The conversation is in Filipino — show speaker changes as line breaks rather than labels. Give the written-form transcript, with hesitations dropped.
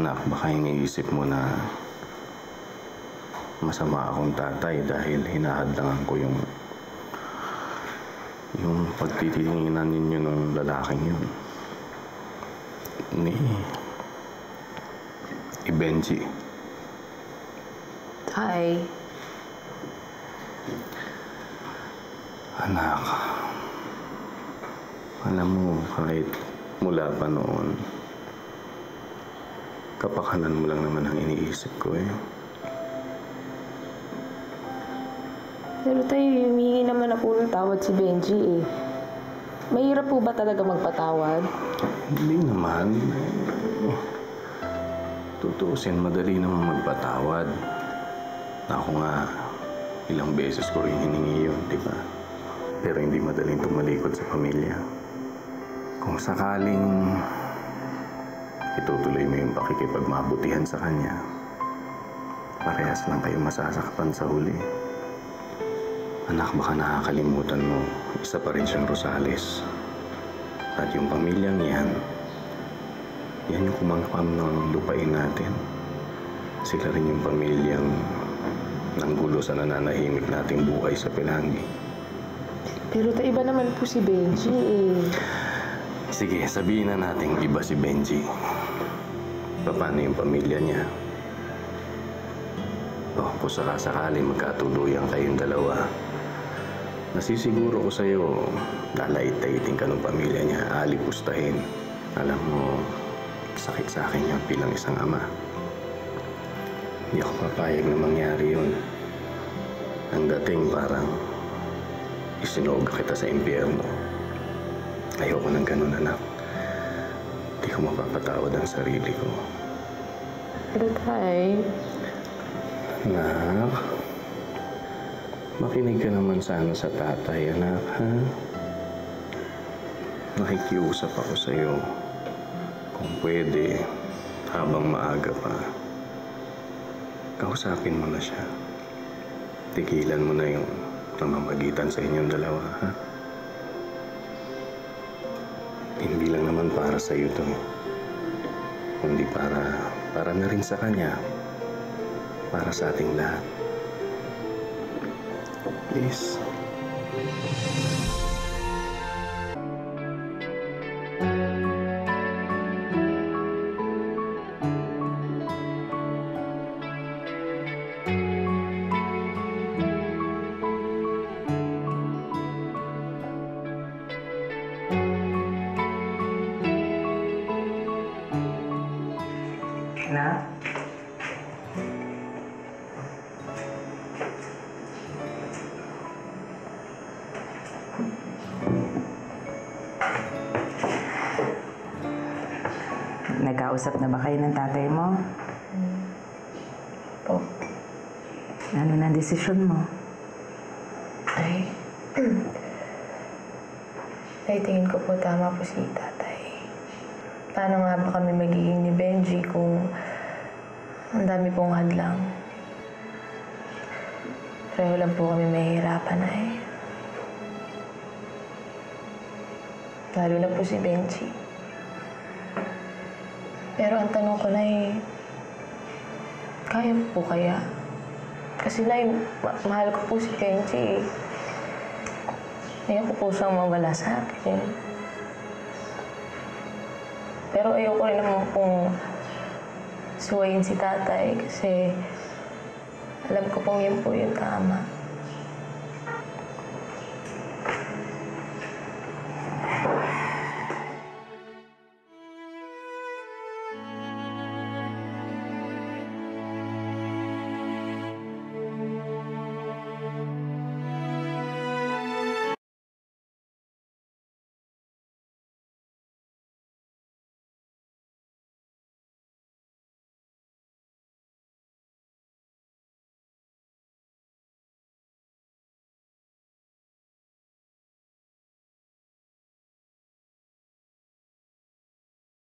Anak, baka iniisip mo na masama akong tatay dahil hinahadlangan ko yung pagtitinginan ninyo ng lalaking yun. Ni Benji.
Tay.
Anak, alam mo, kahit mula pa noon, kapakanan mo lang naman ang iniisip ko eh.
Pero tayo, humingi naman na po ng tawad si Benji eh. Mahirap po ba talaga magpatawad?
Hindi naman. Tutuusin, madali naman magpatawad. Ako nga, ilang beses ko rin hiningi yun, di ba? Pero hindi madaling tumalikod sa pamilya. Kung sakaling itutuloy mo yung pakikipagmabutihan sa kanya, parehas lang kayo masasakpan sa huli. Anak, baka nakakalimutan mo, isa pa rin siyang Rosales. At yung pamilyang yan yung kumangkam ng lupain natin. Sila rin yung pamilyang nanggulo sa nananahimik nating buhay sa Pelangi.
Pero iba naman po si Benji eh.
Sige, sabihin na natin iba si Benji. Paano yung pamilya niya? Kung sakasakali magkatuluyan kayong dalawa, nasisiguro ko sa'yo, lalait-laitin ka ng pamilya niya, alipustahin. Alam mo, sakit sa akin yun bilang isang ama. Hindi ako papayag na mangyari yun. Ang dating parang isinuog kita sa impyerno. Ayoko ng ganun, anak. Hindi ko mapapatawad ang sarili ko.
Pero tay...
Anak, makinig ka naman sana sa tatay, anak, ha? Nakikiusap ako sa'yo. Kung pwede, habang maaga pa, kausapin mo na siya. Tigilan mo na yung namamagitan sa inyong dalawa, ha? Hindi lang naman para sa'yo to, kundi para na rin sa kanya. Para sa ating lahat. Please.
Na? Nagkausap na ba kayo ng tatay mo?
Po.
Ano na desisyon mo?
Ay, tingin ko po tama po si tatay. Paano nga ba kami magiging ni Benji kung ang dami pong hadlang? Pareho lang po kami mahihirapan na eh. Lalo na po si Benji. Pero ang tanong ko na kaya po kaya? Kasi mahal ko po si Benji. Ayoko po siyang mawala sa akin. Pero ayoko rin naman pong suwayin si tatay kasi alam ko pong yun po yung tama.